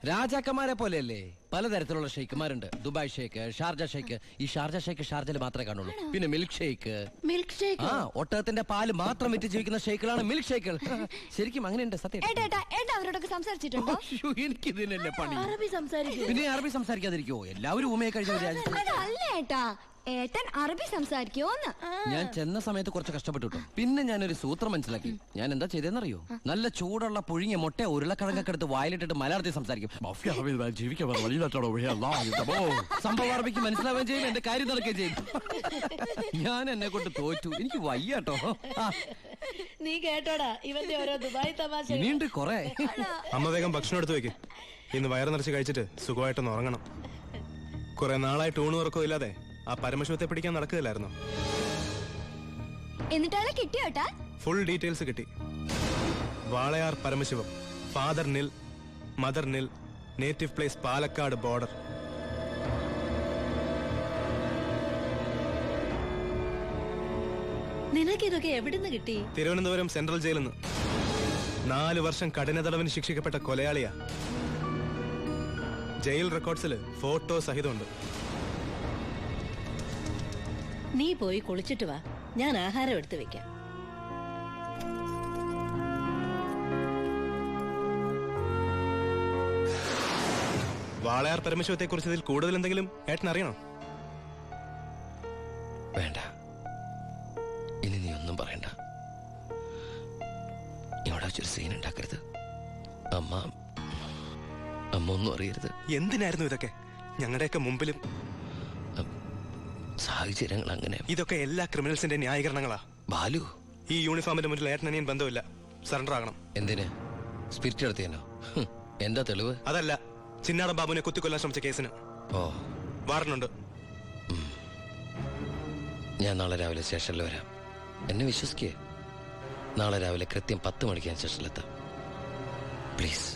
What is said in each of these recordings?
രാജാക്കന്മാരെ പോലെയല്ലേ പലതരത്തിലുള്ള ഷെയ്ക്കുമാരുണ്ട്. ദുബായ് ഷേക്ക്, ഷാർജ ഷേക്ക്. ഈ ഷാർജ ഷേക്ക് ഷാർജയിൽ മാത്രമേ കാണുള്ളൂ. പിന്നെ മിൽക്ക് ഷേക്ക്. മിൽക്ക് ഒട്ടകത്തിന്റെ പാല് മാത്രം വിറ്റ് ജീവിക്കുന്ന ഷേക്കുകളാണ് മിൽക്ക് ഷേക്കുകൾ. ശരിക്കും അങ്ങനെയുണ്ട്. സത്യം അവരോടൊക്കെ സംസാരിച്ചിട്ടുണ്ടോ? എനിക്ക് ഇതിനല്ലേ പണി. അറബി സംസാരിക്കും. പിന്നെ അറബി സംസാരിക്കാതിരിക്കോ? എല്ലാവരും ഊമയെ കഴിഞ്ഞ ഏട്ടൻ അറബി സംസാരിക്കോന്ന്. ഞാൻ ചെന്ന സമയത്ത് കുറച്ച് കഷ്ടപ്പെട്ടു. പിന്നെ ഞാനൊരു സൂത്രം മനസ്സിലാക്കി. ഞാൻ എന്താ ചെയ്തെന്നറിയോ? നല്ല ചൂടുള്ള പുഴുങ്ങിയ മുട്ട ഉരുളക്കിഴങ്ങൊക്കെ എടുത്ത് വായിലിട്ടിട്ട് മലയാളത്തിൽ സംസാരിക്കും. സംഭവം അറബിക്ക് മനസ്സിലാവുകയും ചെയ്യും, എന്റെ കാര്യം നടക്കുകയും ചെയ്യും. ഞാൻ എന്നെ കൊണ്ട് തോറ്റു. എനിക്ക് വയ്യാട്ടോ. നീ കേട്ടോടാ ഇവന്റെ ഓരോ ദുബായ് തമാശ. ഇനിയുണ്ട് കൊറേ. അമ്മ വേഗം ഭക്ഷണം എടുത്തു വെക്ക്. ഇന്ന് വയറ് നിറച്ച് കഴിച്ചിട്ട് സുഖമായിട്ടൊന്ന് ഉറങ്ങണം. കുറെ നാളായിട്ട് ഊണ് ഉറക്കവും ഇല്ലാതെ ആ പരമശിവത്തെ പിടിക്കാൻ നടക്കുകയില്ലായിരുന്നു. എന്നിട്ടാളെ കിട്ടിയോട്ടാ? ഫുൾ ഡീറ്റെയിൽസ് കിട്ടി. വാളയാർ പരമശിവം, ഫാദർ നിൽ, മദർ നിൽ, നേറ്റീവ് പ്ലേസ് പാലക്കാട് ബോർഡർ. നിനക്കിതൊക്കെ എവിടുന്ന് കിട്ടി? തിരുവനന്തപുരം സെൻട്രൽ ജയിലിൽ നിന്ന് 4 വർഷം കഠിന തടവിന് ശിക്ഷിക്കപ്പെട്ട കൊലയാളിയാ. Jail റെക്കോർഡ്സിൽ photo സഹിതമുണ്ട്. നീ പോയി കുളിച്ചിട്ട് വാ, ഞാൻ ആഹാരം എടുത്തു വെക്കാം. വാളയാർ പരമശിവത്തെ കുറിച്ച് ഇതിൽ കൂടുതൽ എന്തെങ്കിലും ഏട്ടൻ അറിയണോ? വേണ്ട, ഇനി നീ ഒന്നും പറയണ്ട. ഇവിടെ വെച്ചൊരു സീൻ ഉണ്ടാക്കരുത്. അമ്മ ഒന്നും അറിയരുത്. എന്തിനായിരുന്നു ഇതൊക്കെ? ഞങ്ങളുടെയൊക്കെ മുമ്പിലും സാഹചര്യങ്ങൾ അങ്ങനെ. ഇതൊക്കെ എല്ലാ ക്രിമിനൽസിന്റെ ന്യായീകരണങ്ങളാ. ബാലു, ഈ യൂണിഫോമിന്റെ മുന്നിൽ ഏട്ടനിയും ബന്ധമില്ല. സറണ്ടർ ആകണം. എന്തിന്? സ്പിരിറ്റ് എടുത്തേനോ? എന്താ തെളിവ്? അതല്ല, ചിന്നാടൻ ബാബുവിനെ കുത്തിക്കൊല്ലാൻ ശ്രമിച്ച കേസിന്. ഓ, വാറണ്ടുണ്ട്. ഞാൻ നാളെ രാവിലെ സ്റ്റേഷനിൽ വരാം. എന്നെ വിശ്വസിക്കേ. നാളെ രാവിലെ കൃത്യം 10 മണിക്ക് ഞാൻ സ്റ്റേഷനിലെത്താം. പ്ലീസ്.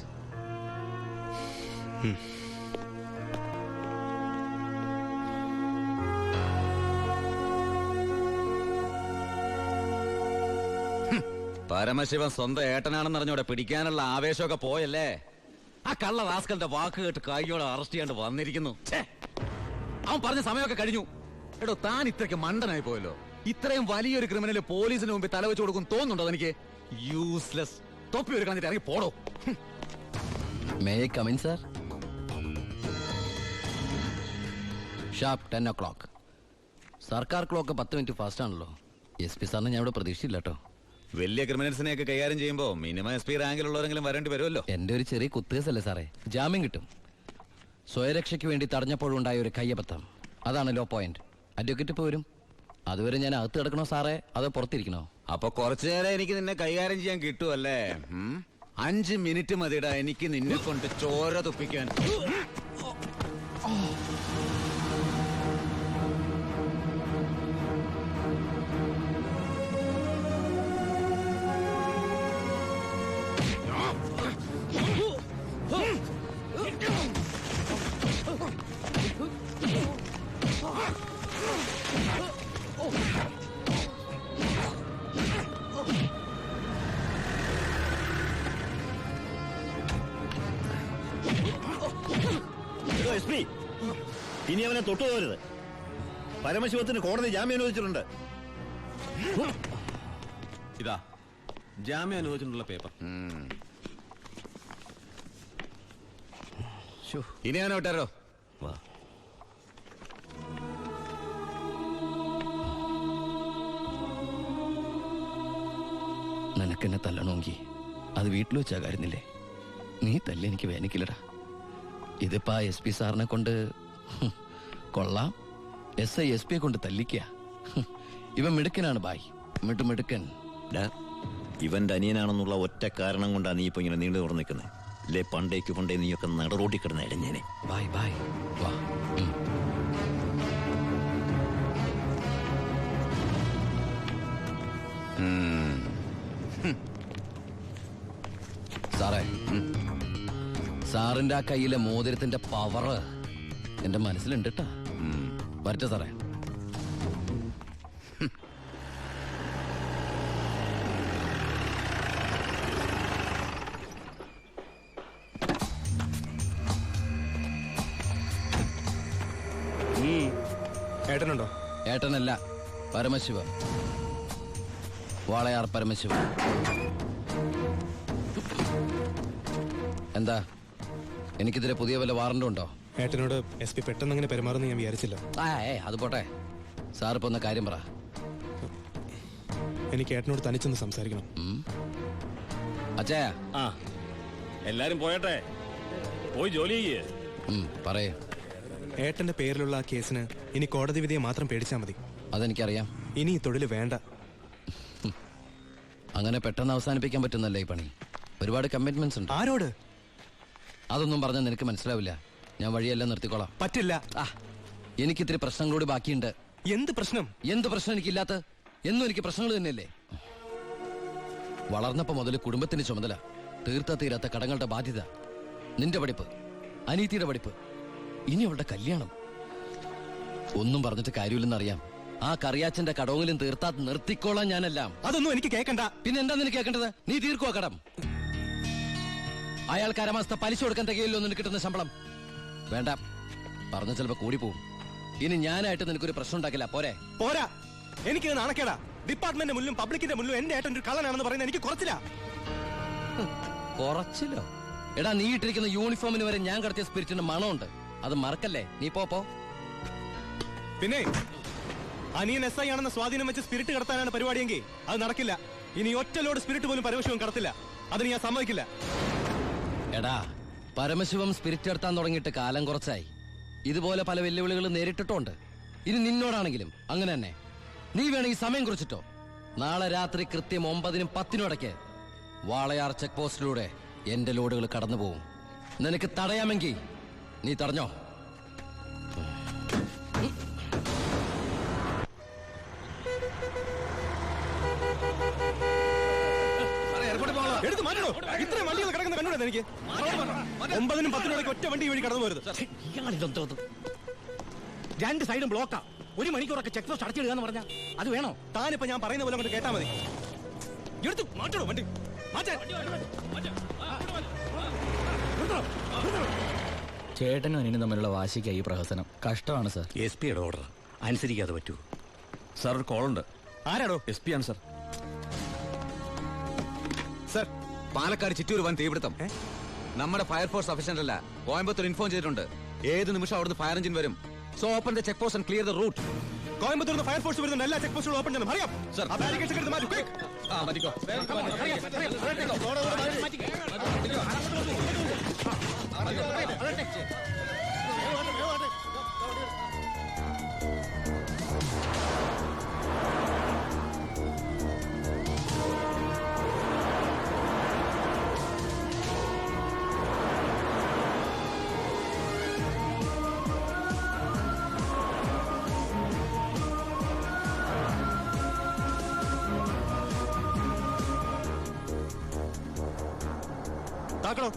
പരമശിവൻ സ്വന്തം ഏട്ടനാണെന്നറിഞ്ഞോടെ പിടിക്കാനുള്ള ആവേശമൊക്കെ പോയല്ലേ? ആ കള്ള റാസ്കലിന്റെ വാക്ക് കേട്ട് കൈയോടെ അറസ്റ്റ് ചെയ്യാണ്ട് വന്നിരിക്കുന്നു. അവൻ പറഞ്ഞ സമയമൊക്കെ കഴിഞ്ഞു. എടോ, താൻ ഇത്രയ്ക്ക് മണ്ടനായി പോയല്ലോ. ഇത്രയും വലിയൊരു ക്രിമിനൽ പോലീസിന് മുമ്പിൽ തലവെച്ച് കൊടുക്കും തോന്നുന്നുണ്ടോ തനിക്ക്? യൂസ്ലെസ്. തൊപ്പി ഒരു കളഞ്ഞിട്ട് ഇറങ്ങി പോടോ. May I come in sir? Sharp 10 o'clock. സർക്കാർ ക്ലോക്ക് 10 മിനിറ്റ് ഫാസ്റ്റ് ആണല്ലോ. SP സാറിന് ഞാൻ ഇവിടെ പ്രതീക്ഷിച്ചില്ല കേട്ടോ. വലിയ ക്രിമിനൽസിനെയൊക്കെ കൈകാര്യം ചെയ്യുമ്പോ മിനിമം SP റാങ്കിലുള്ളവരെങ്കിലും വരേണ്ടി വരുമല്ലോ. എന്റെ ഒരു ചെറിയ കുത്തുകേസല്ലേ സാറേ. ജാമ്യം കിട്ടും. സ്വയരക്ഷയ്ക്ക് വേണ്ടി തടഞ്ഞപ്പോഴുണ്ടായ ഒരു കയ്യബദ്ധം, അതാണ് ലോ പോയിന്റ്. അഡ്വക്കേറ്റ് ഇപ്പൊ വരും. അതുവരെ ഞാൻ അകത്ത് കിടക്കണോ സാറേ, അതോ പുറത്തിരിക്കണോ? അപ്പൊ കുറച്ചു നേരം എനിക്ക് നിന്നെ കൈകാര്യം ചെയ്യാൻ കിട്ടുമല്ലേ? 5 മിനിറ്റ് മതിടാ എനിക്ക് നിന്നെ കൊണ്ട് ചോര തുപ്പിക്കാൻ. ഇനി അവനെ തൊട്ടുപോകരുത്. പരമശിവത്തിന് കോടതി ജാമ്യം അനുവദിച്ചിട്ടുണ്ട്. ഇതാ ജാമ്യം അനുവദിച്ചിട്ടുള്ള പേപ്പർ. ഇനി ഞാൻ വിട്ടാരോ? നിനക്കെന്നെ തല്ലണമെങ്കിൽ അത് വീട്ടിൽ വെച്ചാ കാര്യന്നില്ലേ? നീ തല്ലി എനിക്ക് വേനിക്കില്ലടാ. ഇതിപ്പോ SP സാറിനെ കൊണ്ട് കൊള്ളാം. SI SP കൊണ്ട് തല്ലിക്ക. ഇവൻ മിടുക്കനാണ് ബായ്, മിടുക്കൻ. ഇവന്റെ അനിയനാണെന്നുള്ള ഒറ്റ കാരണം കൊണ്ടാണ് നീ ഇപ്പൊ ഇങ്ങനെ നീണ്ടു തുറന്നു നിൽക്കുന്നത്. അല്ലെ പണ്ടേ നീയൊക്കെ നടറോട്ടി കിടന്ന ഇടഞ്ഞേനെ. ബായ് ബായ് വാ. സാറേ, സാറിന്റെ ആ കയ്യിലെ മോതിരത്തിന്റെ പവറ് എന്റെ മനസ്സിലുണ്ട് കേട്ടാ. വരട്ടെ സാറേ. ഏട്ടനുണ്ടോ? ഏട്ടനല്ല, പരമശിവ. വാളയാർ പരമശിവ. എന്താ, എനിക്കിതിരെ പുതിയ വല്ല വാറണ്ടും ഉണ്ടോ? ഏട്ടനോട് SP പെട്ടെന്ന് അങ്ങനെ പെരുമാറുന്ന ഞാൻ വിചാരിച്ചില്ല. അത് പോട്ടെ. സാറിപ്പോ ഒന്ന് കാര്യം പറ. എനിക്ക് ഏട്ടനോട് തനിച്ചൊന്ന് സംസാരിക്കണം. അച്ഛാ. ആ, എല്ലാരും പോയട്ടെ, പോയി ജോലി ചെയ്യേ. പറയേ. ഏട്ടന്റെ പേരിലുള്ള ആ കേസിന് ഇനി കോടതി വിധിയെ മാത്രം പേടിച്ചാ മതി. അതെനിക്കറിയാം. ഇനി ഈ തൊഴിൽ വേണ്ട. അങ്ങനെ പെട്ടെന്ന് അവസാനിപ്പിക്കാൻ പറ്റുന്നല്ലേ ഈ പണി? ഒരുപാട് കമ്മിറ്റ്മെന്റ്സ് ഉണ്ട്. ആരോട്? അതൊന്നും പറഞ്ഞാൽ നിനക്ക് മനസ്സിലാവില്ല. ഞാൻ വഴിയെല്ലാം നിർത്തിക്കോളാം. പറ്റില്ല. എനിക്കിത്തിരി പ്രശ്നങ്ങളോട് ബാക്കിയുണ്ട്. എന്ത് പ്രശ്നം? എന്ത് പ്രശ്നം എനിക്കില്ലാത്ത? എന്നും എനിക്ക് പ്രശ്നങ്ങൾ തന്നെയല്ലേ. വളർന്നപ്പോ മുതൽ കുടുംബത്തിന്റെ ചുമതല, തീർത്ത തീരാത്ത കടങ്ങളുടെ ബാധ്യത, നിന്റെ പഠിപ്പ്, അനീതിയുടെ പഠിപ്പ്, ഇനി അവളുടെ കല്യാണം. ഒന്നും പറഞ്ഞിട്ട് കാര്യമില്ലെന്നറിയാം. ആ കറിയാച്ചന്റെ കടവെങ്കിലും തീർത്താ നിർത്തിക്കോളാം ഞാനെല്ലാം. അതൊന്നും എനിക്ക് കേൾക്കണ്ട. പിന്നെ എന്താ നിനക്ക് കേൾക്കേണ്ടത്? നീ തീർക്കുവാ കടം. അയാൾക്ക് അരമാസത്തെ പലിശ കൊടുക്കാൻ തികയില്ലോ നിനക്ക് കിട്ടുന്ന ശമ്പളം. വേണ്ട, പറഞ്ഞ ചിലപ്പോ കൂടിപ്പോവും. ഇനി ഞാനായിട്ട് നിനക്കൊരു പ്രശ്നം ഉണ്ടാക്കില്ല. പോരെ? പോരാ. എനിക്ക് നാണക്കേടാ. ഡിപ്പാർട്ട്മെന്റ് മുന്നിലും പബ്ലിക്കിന്റെ മുന്നിലും എന്റെ ഏട്ടൻ ഒരു കള്ളനാണെന്ന് പറയുന്നത് എനിക്ക് കുറച്ചില്ല. കുറച്ചില്ലോ? എടാ, നീ ഇട്ടിരിക്കുന്ന യൂണിഫോമിന് വരെ ഞാൻ കടത്തിയ സ്പിരിറ്റിന്റെ മണമുണ്ട്. അത് മറക്കല്ലേ. നീ പോ. പിന്നെ അനിയൻ SI ആണെന്ന സ്വാധീനം വെച്ച് സ്പിരിറ്റ് കടത്താനാണ് പരിപാടിയെങ്കിൽ അത് നടക്കില്ല. ഇനി ഒറ്റ ലോഡ് സ്പിരിറ്റ് പോലും പരമശിവം കടത്തില്ല. അതിന് ഞാൻ സമ്മതിക്കില്ല. എടാ, പരമശിവം സ്പിരിറ്റ് എടുത്താൻ തുടങ്ങിയിട്ട് കാലം കുറച്ചായി. ഇതുപോലെ പല വെല്ലുവിളികളും നേരിട്ടിട്ടുണ്ട്. ഇനി നിന്നോടാണെങ്കിലും അങ്ങനെ തന്നെ. നീ വേണമെങ്കിൽ സമയം കുറിച്ചിട്ടോ. നാളെ രാത്രി കൃത്യം 9-നും 10-നും ഇടയ്ക്ക് വാളയാർ ചെക്ക് പോസ്റ്റിലൂടെ എന്റെ ലോഡുകൾ കടന്നു പോകും. നിനക്ക് തടയാമെങ്കിൽ നീ തടഞ്ഞോ. എടുത്ത് മാറ്റണോ? ഇത്രയും വണ്ടികൾ കിടക്കുന്ന കണ്ടുകൂടെ എനിക്ക്? 9-നും 10-നും ഇടയ്ക്ക് ഒറ്റ വണ്ടി വഴി കടന്നു പോരുത്. രണ്ട് സൈഡും ബ്ലോക്കാ. 1 മണിക്കൂറൊക്കെ ചെക്ക് പോസ്റ്റ് അടച്ചിടുക എന്ന് പറഞ്ഞാൽ അത് വേണോ? താനിപ്പോ ഞാൻ പറയുന്ന പോലെ അങ്ങോട്ട് കേട്ടാ മതി. എടുത്ത് മാറ്റണോ വണ്ടി? ചേട്ടനും അനിയനും തമ്മിലുള്ള വാശിക്കായി ഈ പ്രഹസനം. കഷ്ടമാണ് സാർ. SP യുടെ ഓർഡർ അനുസരിക്കാതെ പറ്റൂ. സാർ, ഒരു കോളുണ്ട്. ആരാടോ? SP ആണ് സാർ. സർ, പാലക്കാട് ചിറ്റൂർ വൻ തീപിടുത്തം. നമ്മുടെ ഫയർഫോഴ്സ് സഫീഷ്യന്റ് അല്ല. കോയമ്പത്തൂർ ഇൻഫോം ചെയ്തിട്ടുണ്ട്. ഏത് നിമിഷം അവിടുന്ന് ഫയർ എഞ്ചിൻ വരും. So open the check post and clear the route. Coimbatore fire force വരുന്ന എല്ലാ ചെക്ക് പോസ്റ്റുകളും ഓപ്പൺ ചെയ്യണം. അറിയാം സർ. ആ ബാരിക്കേഡ്സ് എടുത്ത് മാറ്റൂ. quick. മതിക്കോ. താക്കണോ?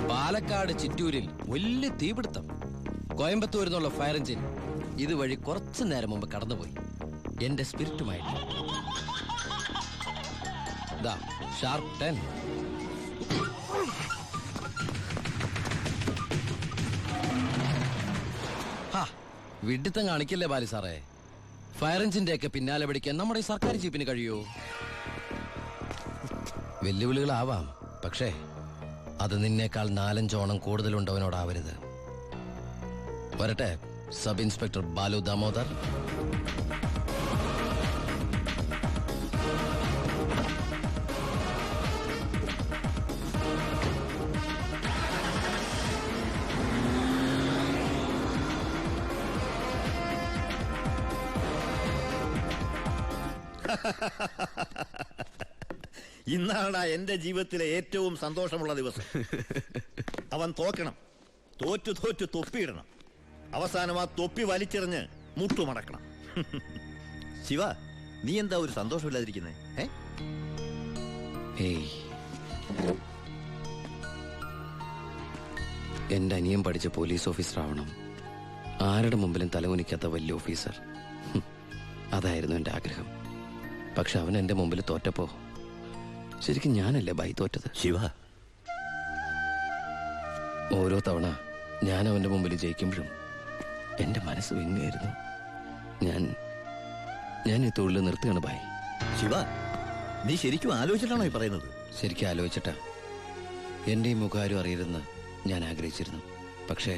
പാലക്കാട് ചിറ്റൂരിൽ വലിയ തീപിടുത്തം. കോയമ്പത്തൂരിൽ നിന്നുള്ള ഫയർ എഞ്ചിൻ ഇതുവഴി കുറച്ചു നേരം മുമ്പ് കടന്നുപോയി. എന്റെ സ്പിരിറ്റുമായിട്ട് ഷാർപ്പ് 10. വിഡിത്തം കാണിക്കല്ലേ ബാലി സാറേ. ഫയർ എഞ്ചിന്റെ ഒക്കെ പിന്നാലെ പിടിക്കാൻ നമ്മുടെ ഈ സർക്കാർ ജീപ്പിന് കഴിയോ? വെല്ലുവിളികളാവാം, പക്ഷേ അത് നിന്നേക്കാൾ 4-5 ഓണം കൂടുതലുണ്ടവനോടാവരുത്. വരട്ടെ സബ് ഇൻസ്പെക്ടർ ബാലു ദാമോദർ. ഇന്നാണ് എന്റെ ജീവിതത്തിലെ ഏറ്റവും സന്തോഷമുള്ള ദിവസം. അവൻ തോക്കണം. തോറ്റു തൊപ്പിയിടണം. അവസാനം ആ തൊപ്പി വലിച്ചെറിഞ്ഞ് മുട്ടുമടക്കണം. ശിവ, നീ എന്താ ഒരു സന്തോഷമില്ലാതിരിക്കുന്നേ? എന്റെ അനിയൻ പഠിച്ച പോലീസ് ഓഫീസർ ആവണം. ആരുടെ മുമ്പിലും തലകുനിക്കാത്ത വലിയ ഓഫീസർ. അതായിരുന്നു എൻ്റെ ആഗ്രഹം. പക്ഷെ അവൻ എൻ്റെ മുമ്പിൽ തോറ്റപ്പോ ശരിക്കും ഞാനല്ലേ ബൈ തോറ്റത്. ശിവ, ഓരോ തവണ ഞാൻ അവൻ്റെ മുമ്പിൽ ജയിക്കുമ്പോഴും എൻ്റെ മനസ്സ് വിങ്ങായിരുന്നു. ഞാൻ ഈ തൊഴിൽ നിർത്തുകയാണ് ബായ്. ശിവ, നീ ശരിക്കും ആലോചിച്ചിട്ടാണോ ഈ പറയുന്നത്? ശരിക്കും ആലോചിച്ചിട്ടാ. എൻ്റെ ഈ മുഖാരും അറിയരുതെന്ന് ഞാൻ ആഗ്രഹിച്ചിരുന്നു. പക്ഷേ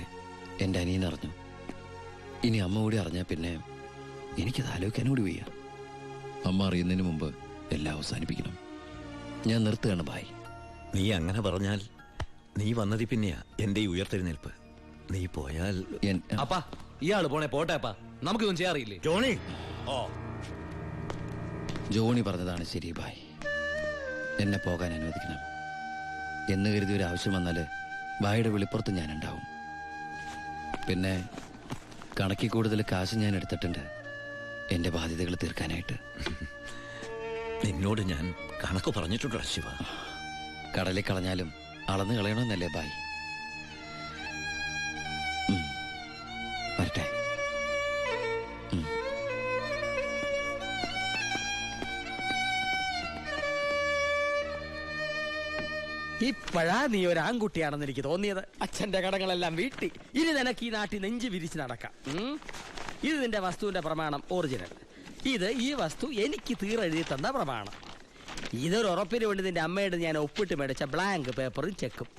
എൻ്റെ അനിയൻ അറിഞ്ഞു. ഇനി അമ്മ കൂടി അറിഞ്ഞാൽ പിന്നെ എനിക്കത് ആലോചിക്കാൻ കൂടി വയ്യ. അമ്മ അറിയുന്നതിന് മുമ്പ് എല്ലാം അവസാനിപ്പിക്കണം. ഞാൻ നിർത്തുകയാണ് ബായ്. നീ അങ്ങനെ പറഞ്ഞാൽ നീ വന്നതി പിന്നെയാ എന്റെ ഈ ഉയർത്തെഴുന്നേൽപ്പ്. നീ പോയാൽ അപ്പാ, ഇയാള് പോണേ പോട്ടെ അപ്പാ, നമുക്കിതൊന്നും ചെയ്യാറിയില്ലേ? ജോണി, ജോണി പറഞ്ഞതാണ് ശരി ബായ്. എന്നെ പോകാൻ അനുവദിക്കണം. എന്ന് കരുതി ഒരു ആവശ്യം വന്നാൽ ബായുടെ വെളിപ്പുറത്ത് ഞാനുണ്ടാവും. പിന്നെ കണക്കിൽ കൂടുതൽ കാശ് ഞാൻ എടുത്തിട്ടുണ്ട് എൻ്റെ ബാധ്യതകൾ തീർക്കാനായിട്ട്. നിന്നോട് ഞാൻ കണക്ക് പറഞ്ഞിട്ടുണ്ടോ ശിവ? കടലിൽ കളഞ്ഞാലും അളന്ന് കളയണമെന്നല്ലേ ബായ്? വരട്ടെ. ഇപ്പോഴാ നീ ഒരു ആൺകുട്ടിയാണെന്ന് എനിക്ക് തോന്നിയത്. അച്ഛന്റെ കടങ്ങളെല്ലാം വീട്ടി. ഇനി നിനക്ക് ഈ നാട്ടിൽ നെഞ്ച് വിരിച്ച് നടക്കാം. ഇത് നിന്റെ വസ്തുവിന്റെ പ്രമാണം, ഒറിജിനൽ. ഇത് ഈ വസ്തു എനിക്ക് തീരെഴുതി തന്ന പ്രമാണം. ഇതൊരു ഉറപ്പിന് വേണ്ടി നിന്റെ അമ്മയുടെ ഞാൻ ഒപ്പിട്ട് മേടിച്ച ബ്ലാങ്ക് പേപ്പറും ചെക്കും.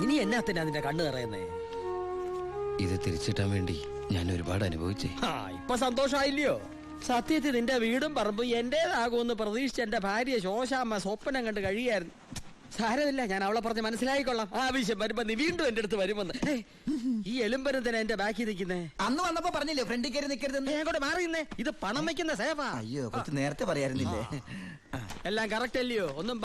ഇനി എന്നാത്തിനാ നിന്റെ കണ്ണു നിറയുന്നേ? ഇത് തിരിച്ചിട്ടാൻ വേണ്ടി ഞാൻ ഒരുപാട് അനുഭവിച്ചേ. ഇപ്പൊ സന്തോഷമായില്ലയോ? സത്യത്തിൽ നിന്റെ വീടും പറമ്പും എന്റേതാകുമെന്ന് പ്രതീക്ഷിച്ച് എന്റെ ഭാര്യ ശോശാമ്മ സ്വപ്നം കണ്ട് കഴിയായിരുന്നു. സാരമില്ല, ഞാൻ അവളെ പറഞ്ഞ് മനസ്സിലായിക്കൊള്ളാം. ആവശ്യം വരുമ്പോ നീ വീണ്ടും എന്റെ അടുത്ത് വരുമെന്ന്. ഈ എലുമ്പനം തന്നെ എന്റെ ബാക്കി നിൽക്കുന്നേ. അന്ന് വന്നപ്പോ പറഞ്ഞില്ലേ ഫ്രണ്ടിൽ കയറി നിൽക്കരുതെന്ന്? അങ്ങോട്ട് മാറിയുന്നേ. ഇത് പണം വെക്കുന്ന സേഫാ. അയ്യോ, കുറച്ച് നേരത്തെ പറയായിരുന്നില്ലേ? എല്ലാം കറക്റ്റ് അല്ലയോ? ഒന്നും